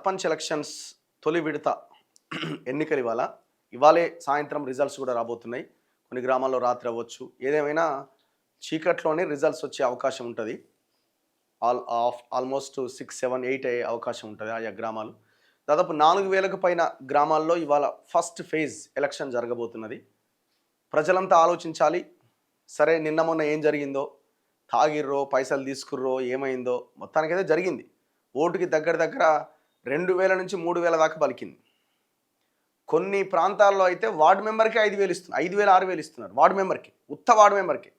Sarpanch elections తొలి విడత ఎన్నికలు ఇవాళే సాయంత్రం రిజల్ట్స్ కూడా రాబోతున్నాయి. కొన్ని గ్రామాల్లో రాత్రి అవ్వచ్చు. ఏదేమైనా చీకట్లోనే రిజల్ట్స్ వచ్చే అవకాశం ఉంటుంది. ఆల్మోస్ట్ 6, 7, 8 అయ్యే అవకాశం ఉంటుంది ఆయా గ్రామాలు. దాదాపు 4,000కు పైన గ్రామాల్లో ఇవాళ ఫస్ట్ ఫేజ్ ఎలక్షన్ జరగబోతున్నది. ప్రజలంతా ఆలోచించాలి. సరే, నిన్న మొన్న ఏం జరిగిందో, తాగిర్రో పైసలు తీసుకుర్రో ఏమైందో, మొత్తానికైతే జరిగింది. ఓటుకి దగ్గర 2,000 నుంచి 3,000 దాకా పలికింది. కొన్ని ప్రాంతాల్లో అయితే వార్డు మెంబర్కి 5,000 ఇస్తున్నారు, 5,000, 6,000 ఇస్తున్నారు వార్డు మెంబర్కి. వార్డు మెంబర్కి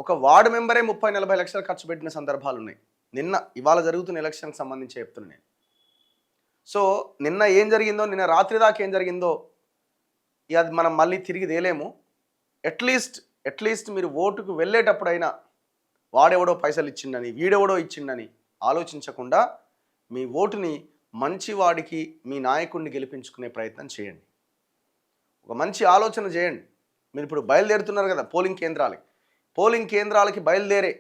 ఒక వార్డు మెంబరే 30-40 లక్షలు ఖర్చు పెట్టిన సందర్భాలు ఉన్నాయి. ఇవాళ జరుగుతున్న ఎలక్షన్కి సంబంధించి చెప్తున్నాను నేను. సో నిన్న ఏం జరిగిందో, నిన్న రాత్రి దాకా ఏం జరిగిందో అది మనం మళ్ళీ తిరిగి తేలేము. అట్లీస్ట్ మీరు ఓటుకు వెళ్ళేటప్పుడైనా వాడెవడో పైసలు ఇచ్చిండని, వీడెవడో ఇచ్చిండని ఆలోచించకుండా మీ ఓటుని మంచివాడికి, మీ నాయకుడిని గెలిపించుకునే ప్రయత్నం చేయండి. ఒక మంచి ఆలోచన చేయండి. మీరు ఇప్పుడు బయలుదేరుతున్నారు కదా పోలింగ్ కేంద్రాలకి బయలుదేరే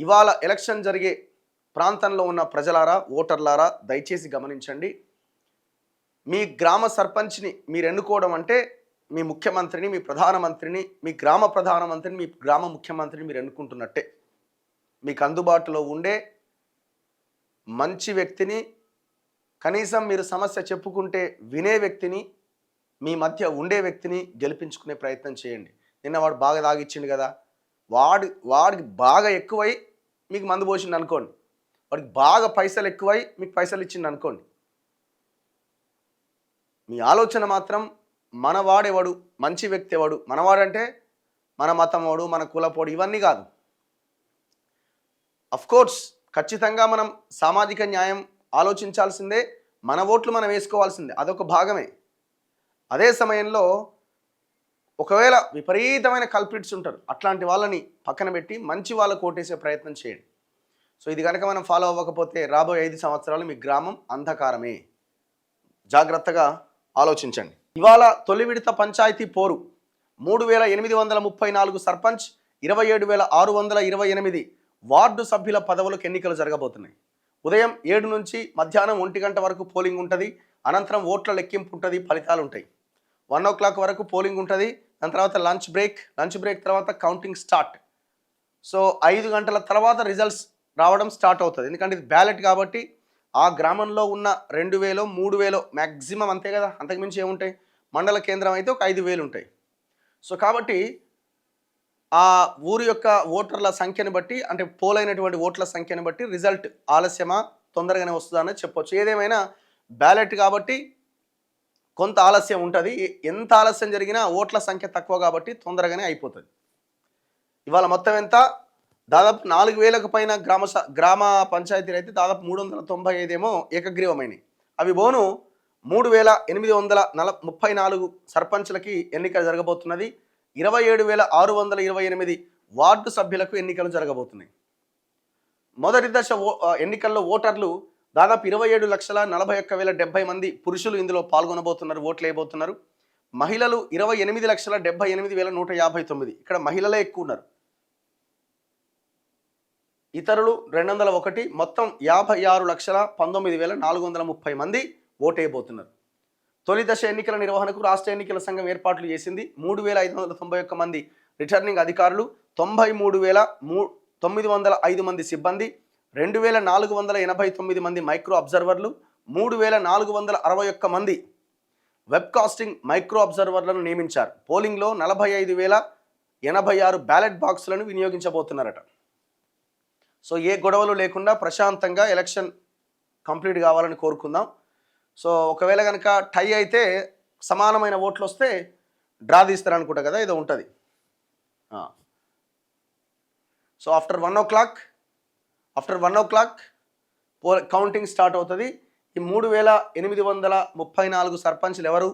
ఇవాళ ఎలక్షన్ జరిగే ప్రాంతంలో ఉన్న ప్రజలారా, ఓటర్లారా దయచేసి గమనించండి. మీ గ్రామ సర్పంచ్ని మీరు ఎన్నుకోవడం అంటే మీ ముఖ్యమంత్రిని, మీ ప్రధానమంత్రిని, మీ గ్రామ ప్రధానమంత్రిని, మీ గ్రామ ముఖ్యమంత్రిని మీరు ఎన్నుకుంటున్నట్టే. మీకు అందుబాటులో ఉండే మంచి వ్యక్తిని, కనీసం మీరు సమస్య చెప్పుకుంటే వినే వ్యక్తిని, మీ మధ్య ఉండే వ్యక్తిని గెలిపించుకునే ప్రయత్నం చేయండి. నిన్న వాడు బాగా తాగిచ్చిండు కదా, వాడికి బాగా ఎక్కువై మీకు మందు పోసిండు అనుకోండి, వాడికి బాగా పైసలు ఎక్కువై మీకు పైసలు ఇచ్చిండు అనుకోండి. మీ ఆలోచన మాత్రం మనవాడేవాడు, మంచి వ్యక్తి ఎవడు, మనవాడంటే మన మతం వాడు, మన కులపోడు, ఇవన్నీ కాదు. అఫ్కోర్స్ ఖచ్చితంగా మనం సామాజిక న్యాయం ఆలోచించాల్సిందే, మన ఓట్లు మనం వేసుకోవాల్సిందే, అదొక భాగమే. అదే సమయంలో ఒకవేళ విపరీతమైన కల్ప్రిట్స్ ఉంటారు, అట్లాంటి వాళ్ళని పక్కన పెట్టి మంచి వాళ్ళకు ఓటేసే ప్రయత్నం చేయండి. సో ఇది కనుక మనం ఫాలో అవ్వకపోతే రాబోయే 5 సంవత్సరాలు మీ గ్రామం అంధకారమే. జాగ్రత్తగా ఆలోచించండి. ఇవాళ తొలి విడత పంచాయతీ పోరు 3,834 సర్పంచ్, 27,628 వార్డు సభ్యుల పదవులకు ఎన్నికలు జరగబోతున్నాయి. ఉదయం 7 నుంచి మధ్యాహ్నం 1 గంట వరకు పోలింగ్ ఉంటుంది. అనంతరం ఓట్ల లెక్కింపు ఉంటుంది, ఫలితాలు ఉంటాయి. 1 o'clock వరకు పోలింగ్ ఉంటుంది. దాని తర్వాత లంచ్ బ్రేక్ తర్వాత కౌంటింగ్ స్టార్ట్. సో 5 గంటల తర్వాత రిజల్ట్స్ రావడం స్టార్ట్ అవుతుంది. ఎందుకంటే ఇది బ్యాలెట్ కాబట్టి ఆ గ్రామంలో ఉన్న 2,000, 3,000 మ్యాక్సిమం, అంతే కదా, అంతకుమించి ఏముంటాయి. మండల కేంద్రం అయితే ఒక 5,000 ఉంటాయి. సో కాబట్టి ఆ ఊరి యొక్క ఓటర్ల సంఖ్యను బట్టి, అంటే పోలైనటువంటి ఓట్ల సంఖ్యను బట్టి రిజల్ట్ ఆలస్యమా తొందరగానే వస్తుందా అనేది చెప్పొచ్చు. ఏదేమైనా బ్యాలెట్ కాబట్టి కొంత ఆలస్యం ఉంటుంది. ఎంత ఆలస్యం జరిగినా ఓట్ల సంఖ్య తక్కువ కాబట్టి తొందరగానే అయిపోతుంది. ఇవాళ మొత్తం ఎంత, దాదాపు 4,000కు పైన గ్రామ పంచాయతీలు అయితే దాదాపు 395 ఏమో ఏకగ్రీవమైనవి. అవి బోను 3,834 సర్పంచ్లకి ఎన్నికలు జరగబోతున్నది. 27,628 వార్డు సభ్యులకు ఎన్నికలు జరగబోతున్నాయి. మొదటి దశ ఎన్నికల్లో ఓటర్లు దాదాపు 27,41,070 మంది పురుషులు ఇందులో పాల్గొనబోతున్నారు, ఓట్లు వేయబోతున్నారు. మహిళలు 28,78,159. ఇక్కడ మహిళలే ఎక్కువ ఉన్నారు. ఇతరులు 201. మొత్తం 56,19,430 మంది ఓటేయబోతున్నారు. తొలి దశ ఎన్నికల నిర్వహణకు రాష్ట్ర ఎన్నికల సంఘం ఏర్పాట్లు చేసింది. 3,591 మంది రిటర్నింగ్ అధికారులు, 93,905 మంది సిబ్బంది, 2,489 మంది మైక్రో అబ్జర్వర్లు, 3,461 మంది వెబ్కాస్టింగ్ మైక్రో అబ్జర్వర్లను నియమించారు. పోలింగ్లో 45,086 బ్యాలెట్ బాక్సులను వినియోగించబోతున్నారట. సో ఏ గొడవలు లేకుండా ప్రశాంతంగా ఎలక్షన్ కంప్లీట్ కావాలని కోరుకుందాం. సో ఒకవేళ కనుక టై అయితే, సమానమైన ఓట్లు వస్తే డ్రా తీస్తారనుకుంటా కదా, ఏదో ఉంటుంది. So after 1 o'clock counting start అవుతుంది. ఈ 3,834 సర్పంచ్లు ఎవరు,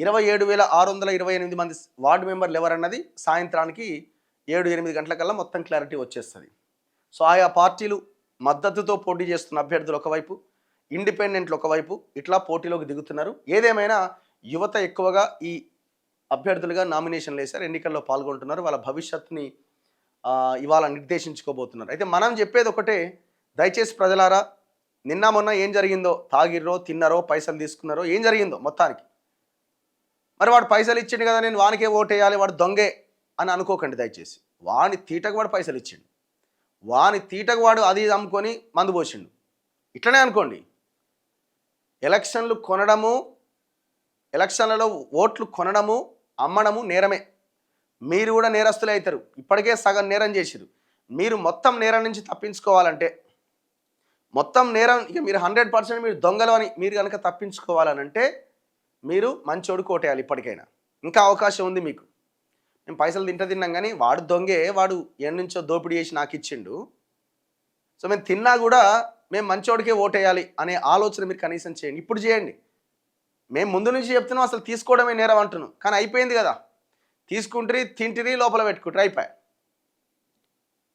27,628 మంది వార్డు మెంబర్లు ఎవరన్నది సాయంత్రానికి 7-8 గంటలకల్లా మొత్తం క్లారిటీ వచ్చేస్తుంది. సో ఆయా పార్టీలు మద్దతుతో పోటీ చేస్తున్న అభ్యర్థులు ఒకవైపు, ఇండిపెండెంట్లు ఒకవైపు, ఇట్లా పోటీలోకి దిగుతున్నారు. ఏదేమైనా యువత ఎక్కువగా ఈ అభ్యర్థులుగా నామినేషన్లు వేశారు, ఎన్నికల్లో పాల్గొంటున్నారు. వాళ్ళ భవిష్యత్తుని ఇవాళ నిర్దేశించుకోబోతున్నారు. అయితే మనం చెప్పేది ఒకటే, దయచేసి ప్రజలారా, నిన్న మొన్న ఏం జరిగిందో, తాగిర్రో తిన్నారో పైసలు తీసుకున్నారో ఏం జరిగిందో మొత్తానికి. మరి వాడు పైసలు ఇచ్చిండు కదా, నేను వానికే ఓటేయాలి, వాడు దొంగే అని అనుకోకండి దయచేసి. వాని తీటకు వాడు పైసలు ఇచ్చిండు, వాని తీటకు వాడు అది అమ్ముకొని మందు పోసిండు, ఇట్లనే అనుకోండి. ఎలక్షన్లు కొనడము, ఎలక్షన్లలో ఓట్లు కొనడము అమ్మడము నేరమే. మీరు కూడా నేరస్తులే అవుతారు. ఇప్పటికే సగం నేరం చేసిరు. మీరు మొత్తం నేరం నుంచి తప్పించుకోవాలంటే, మొత్తం నేరం ఇక మీరు 100% మీరు దొంగలు అని మీరు కనుక తప్పించుకోవాలనంటే మీరు మంచోడు కోటేయాలి. ఇప్పటికైనా ఇంకా అవకాశం ఉంది మీకు. మేము పైసలు తిన్నాం కానీ వాడు దొంగే, వాడు ఎన్ని నుంచో దోపిడీ చేసి నాకు ఇచ్చిండు, సో మేము తిన్నా కూడా మేము మంచోడికే ఓటేయాలి అనే ఆలోచన మీరు కనీసం చేయండి. ఇప్పుడు చేయండి. మేము ముందు నుంచి చెప్తున్నాం అసలు తీసుకోవడమే నేరం అంటున్నాం, కానీ అయిపోయింది కదా. తీసుకుంటారు, తింటిరి, లోపల పెట్టుకుంటారు, అయిపోయి.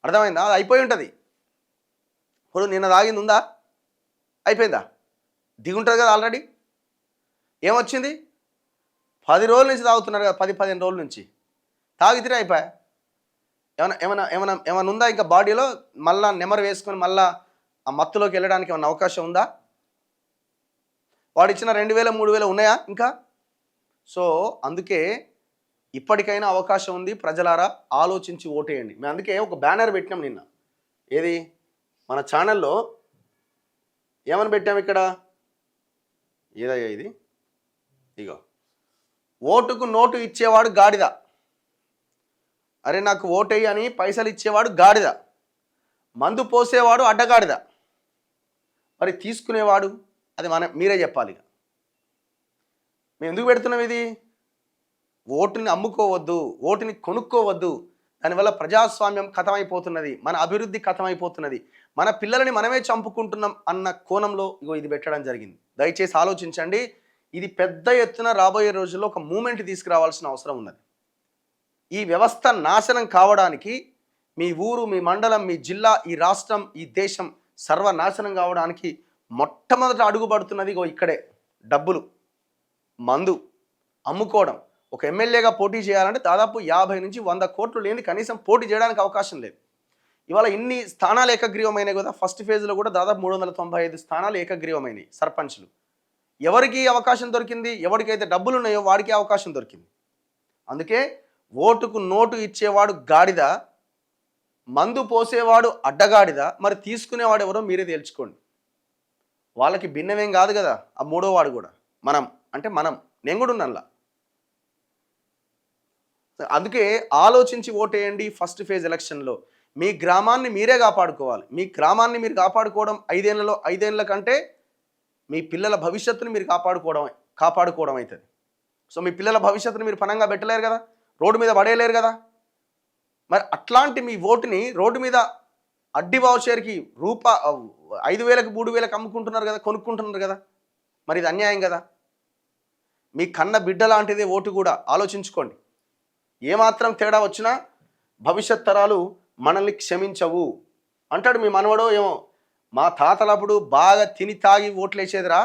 అర్థమైందా? అది అయిపోయి ఉంటుంది. ఇప్పుడు నిన్న తాగింది ఉందా? అయిపోయిందా? దిగుంటుంది కదా ఆల్రెడీ. ఏమొచ్చింది? 10 రోజుల నుంచి తాగుతున్నారు కదా, 10-15 రోజుల నుంచి తాగితే అయిపోయా. ఏమైనా ఉందా ఇంకా బాడీలో? మళ్ళా నెమరు వేసుకొని మళ్ళా ఆ మత్తులోకి వెళ్ళడానికి ఏమైనా అవకాశం ఉందా? వాడు ఇచ్చిన 2000-3000 ఉన్నాయా ఇంకా? సో అందుకే ఇప్పటికైనా అవకాశం ఉంది. ప్రజలారా ఆలోచించి ఓటేయండి. మేము అందుకే ఒక బ్యానర్ పెట్టినాం నిన్న. ఏది? మన ఛానల్లో ఏమని పెట్టాము ఇక్కడ? ఏదయ్యా ఇది? ఇగో, ఓటుకు నోటు ఇచ్చేవాడు గాడిద. అరే నాకు ఓటేయి అని పైసలు ఇచ్చేవాడు గాడిద, మందు పోసేవాడు అడ్డగాడిద, మరి తీసుకునేవాడు అది మీరే చెప్పాలి. మేము ఎందుకు పెడుతున్నాం ఇది? ఓటుని అమ్ముకోవద్దు, ఓటుని కొనుక్కోవద్దు. దానివల్ల ప్రజాస్వామ్యం కథమైపోతున్నది, మన అభివృద్ధి కథమైపోతున్నది, మన పిల్లలని మనమే చంపుకుంటున్నాం అన్న కోణంలో ఇగో ఇది పెట్టడం జరిగింది. దయచేసి ఆలోచించండి. ఇది పెద్ద ఎత్తున రాబోయే రోజుల్లో ఒక మూమెంట్ తీసుకురావాల్సిన అవసరం ఉన్నది. ఈ వ్యవస్థ నాశనం కావడానికి మీ ఊరు, మీ మండలం, మీ జిల్లా, ఈ రాష్ట్రం, ఈ దేశం సర్వనాశనం కావడానికి మొట్టమొదట అడుగుపడుతున్నది ఇగో ఇక్కడే. డబ్బులు, మందు అమ్ముకోవడం. ఒక ఎమ్మెల్యేగా పోటీ చేయాలంటే దాదాపు 50 నుంచి 100 కోట్లు లేని కనీసం పోటీ చేయడానికి అవకాశం లేదు. ఇవాళ ఇన్ని స్థానాలు ఏకగ్రీవమైనాయి కదా. ఫస్ట్ ఫేజ్లో కూడా దాదాపు 395 స్థానాలు ఏకగ్రీవమైనాయి సర్పంచ్లు. ఎవరికి అవకాశం దొరికింది? ఎవరికైతే డబ్బులు ఉన్నాయో వాడికి అవకాశం దొరికింది. అందుకే ఓటుకు నోటు ఇచ్చేవాడు గాడిద, మందు పోసేవాడు అడ్డగాడిద, మరి తీసుకునేవాడు ఎవరో మీరే తేల్చుకోండి. వాళ్ళకి భిన్నమేం కాదు కదా ఆ మూడో వాడు కూడా. మనం నేను కూడా ఉన్నానులా. అందుకే ఆలోచించి ఓటేయండి. ఫస్ట్ ఫేజ్ ఎలక్షన్లో మీ గ్రామాన్ని మీరే కాపాడుకోవాలి. మీ గ్రామాన్ని మీరు కాపాడుకోవడం 5 ఏళ్ళ కంటే మీ పిల్లల భవిష్యత్తుని మీరు కాపాడుకోవడం అవుతుంది. సో మీ పిల్లల భవిష్యత్తుని మీరు పనంగా పెట్టలేరు కదా, రోడ్డు మీద పడేయలేరు కదా. మరి అట్లాంటి మీ ఓటుని రోడ్డు మీద అడ్డి వౌచర్కి 5,000కి 3,000కి అమ్ముకుంటున్నారు కదా, కొనుక్కుంటున్నారు కదా. మరి ఇది అన్యాయం కదా. మీ కన్న బిడ్డ లాంటిదే ఓటు కూడా. ఆలోచించుకోండి. ఏమాత్రం తేడా వచ్చినా భవిష్యత్ తరాలు మనల్ని క్షమించవు అంటాడు మీ మనవడో ఏమో. మా తాతలప్పుడు బాగా తిని తాగి ఓట్లేసేదిరా,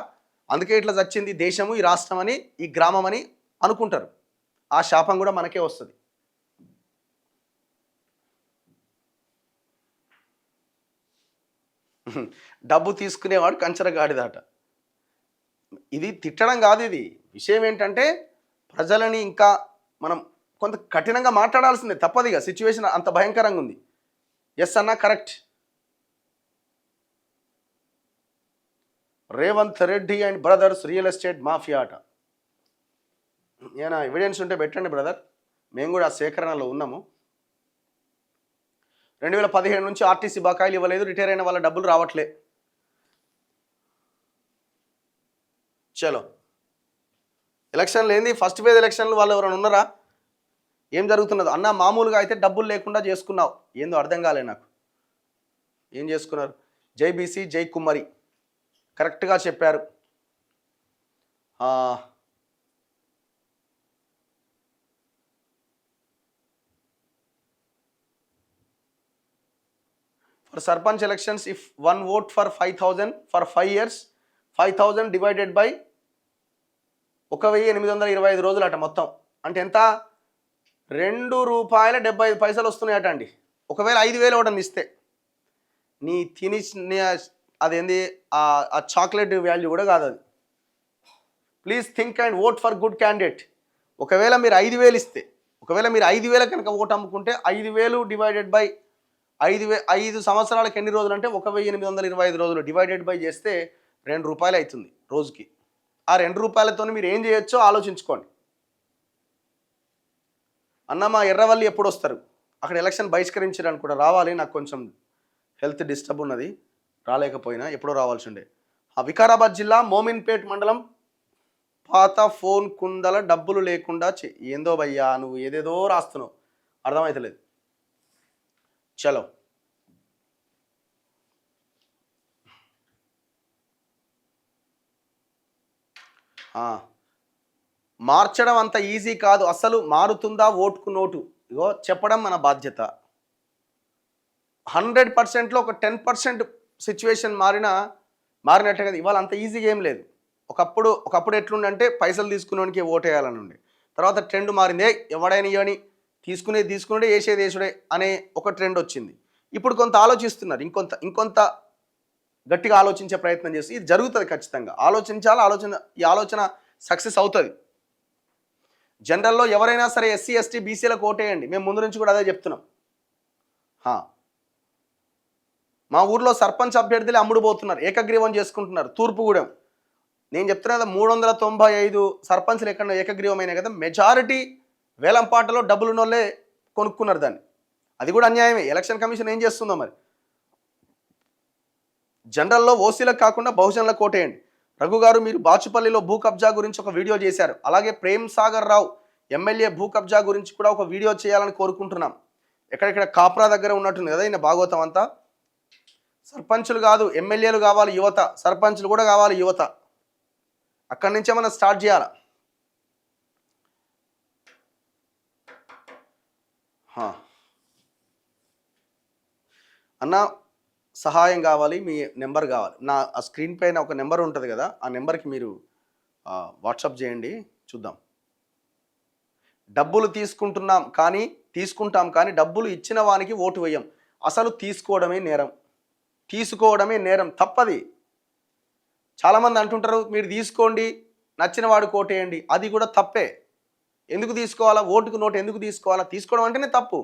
అందుకే ఇట్లా చచ్చింది దేశము, ఈ రాష్ట్రం అని, ఈ గ్రామం అని అనుకుంటారు. ఆ శాపం కూడా మనకే వస్తుంది. డబ్బు తీసుకునేవాడు కంచరగాడిదాట. ఇది తిట్టడం కాదు. ఇది విషయం ఏంటంటే ప్రజలని ఇంకా మనం కొంత కఠినంగా మాట్లాడాల్సిందే, తప్పదిగా. సిచ్యువేషన్ అంత భయంకరంగా ఉంది. ఎస్ అన్నా correct. Revanth Reddy and brothers real estate mafia అట. ఏమైనా ఎవిడెన్స్ ఉంటే పెట్టండి బ్రదర్, మేము కూడా ఆ సేకరణలో ఉన్నాము. 2017 నుంచి ఆర్టీసీ బకాయిలు ఇవ్వలేదు, రిటైర్ అయిన వాళ్ళ డబ్బులు రావట్లే. చలో, ఎలక్షన్లు ఏంది? ఫస్ట్ ఫేజ్ ఎలక్షన్లు వాళ్ళు ఎవరైనా ఉన్నారా? ఏం జరుగుతున్నదో అన్న. మామూలుగా అయితే డబ్బులు లేకుండా చేసుకున్నావు, ఏందో అర్థం కాలే నాకు. ఏం చేసుకున్నారు? జై బీసీ జై కుమ్మరి, కరెక్ట్గా చెప్పారు. For sarpanch elections if 1 vote for 5,000 for 5 years, 5,000 divided by 1,825 రోజులు అట మొత్తం. అంటే ఎంత? ₹2.75 వస్తున్నాయట అండి. ఒకవేళ 5,000 ఒకటి ఇస్తే నీ అదేంది ఆ చాక్లెట్ వాల్యూ కూడా కాదు అది. Please think and vote for good candidate. ఒకవేళ మీరు 5,000 ఇస్తే, ఒకవేళ మీరు 5,000 కనుక ఓటు అమ్ముకుంటే 5,000 డివైడెడ్ బై 5 సంవత్సరాలకు ఎన్ని రోజులు అంటే 1,825 రోజులు డివైడెడ్ బై చేస్తే ₹2 అవుతుంది రోజుకి. ఆ ₹2 మీరు ఏం చేయొచ్చో ఆలోచించుకోండి. అన్న మా ఎర్రవల్లి ఎప్పుడు వస్తారు? అక్కడ ఎలక్షన్ బహిష్కరించడానికి కూడా రావాలి, నాకు కొంచెం హెల్త్ డిస్టర్బ్ ఉన్నది, రాలేకపోయినా, ఎప్పుడో రావాల్సి ఉండే. వికారాబాద్ జిల్లా మోమిన్పేట్ మండలం పాత ఫోన్ కుందల డబ్బులు లేకుండా ఏందో భయ్యా నువ్వు ఏదేదో రాస్తున్నావు, అర్థమవుతలేదు. చలో మార్చడం అంత ఈజీ కాదు, అసలు మారుతుందా ఓటుకు నోటు? ఇగో చెప్పడం మన బాధ్యత. 100%లో ఒక 10% సిచ్యువేషన్ మారినట్టే కదా. ఇవాళ అంత ఈజీగా ఏం లేదు. ఒకప్పుడు ఎట్లుండంటే పైసలు తీసుకునేవానికి ఓటేయాలని ఉండే. తర్వాత ట్రెండ్ మారింది, ఎవడైనా ఇవని తీసుకునే వేసేది వేసుడే అనే ఒక ట్రెండ్ వచ్చింది. ఇప్పుడు కొంత ఆలోచిస్తున్నారు, ఇంకొంత గట్టిగా ఆలోచించే ప్రయత్నం చేసి ఇది జరుగుతుంది ఖచ్చితంగా. ఈ ఆలోచన సక్సెస్ అవుతుంది. జనరల్లో ఎవరైనా సరే ఎస్సీ ఎస్టీ బీసీలకు ఓటేయండి, మేము ముందు నుంచి కూడా అదే చెప్తున్నాం. మా ఊర్లో సర్పంచ్ అభ్యర్థులే అమ్ముడుపోతున్నారు, ఏకగ్రీవం చేసుకుంటున్నారు. తూర్పుగూడెం నేను చెప్తున్నా కదా, 395 సర్పంచ్లు ఎక్కడ ఏకగ్రీవమైనా కదా. మెజారిటీ వేలంపాటలో డబ్బులున్నోళ్ళే కొనుక్కున్నారు దాన్ని. అది కూడా అన్యాయమే. ఎలక్షన్ కమిషన్ ఏం చేస్తుందో మరి. జనరల్లో ఓసీలకు కాకుండా బహుజనులకు ఓటేయండి. రఘు గారు, మీరు బాచుపల్లిలో భూ కబ్జా గురించి ఒక వీడియో చేశారు. అలాగే ప్రేమ్ సాగర్ రావు ఎమ్మెల్యే భూ కబ్జా గురించి కూడా ఒక వీడియో చేయాలని కోరుకుంటున్నాం. ఎక్కడెక్కడ కాప్రా దగ్గర ఉన్నట్టుంది కదా ఈయన భాగవతం అంతా. సర్పంచులు కాదు ఎమ్మెల్యేలు కావాలి యువత, సర్పంచులు కూడా కావాలి యువత. అక్కడి నుంచే మనం స్టార్ట్ చేయాలి. అన్న సహాయం కావాలి, మీ నెంబర్ కావాలి. నా స్క్రీన్ పైన ఒక నెంబర్ ఉంటుంది కదా, ఆ నెంబర్కి మీరు వాట్సాప్ చేయండి, చూద్దాం. డబ్బులు తీసుకుంటాం కానీ డబ్బులు ఇచ్చిన వానికి ఓటు వేయం. అసలు తీసుకోవడమే నేరం, తప్పది. చాలామంది అంటుంటారు మీరు తీసుకోండి, నచ్చిన వాడికి ఓటేయండి. అది కూడా తప్పే. ఎందుకు తీసుకోవాలా? ఓటుకు నోటు ఎందుకు తీసుకోవాలా? తీసుకోవడం అంటేనే తప్పు.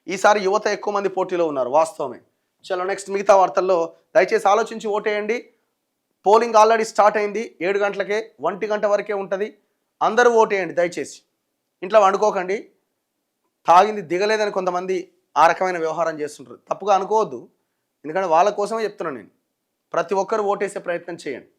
ఈసారి యువత ఎక్కువ మంది పోటీలో ఉన్నారు, వాస్తవమే. చలో నెక్స్ట్ మిగతా వార్తల్లో దయచేసి ఆలోచించి ఓటేయండి. పోలింగ్ ఆల్రెడీ స్టార్ట్ అయింది, 7 గంటలకే, 1 గంట వరకే ఉంటుంది. అందరూ ఓటేయండి దయచేసి. ఇంట్లో వండుకోకండి, తాగింది దిగలేదని కొంతమంది ఆ రకమైన వ్యవహారం చేస్తుంటారు. తప్పుగా అనుకోవద్దు, ఎందుకంటే వాళ్ళ కోసమే చెప్తున్నాను నేను. ప్రతి ఒక్కరు ఓటేసే ప్రయత్నం చేయండి.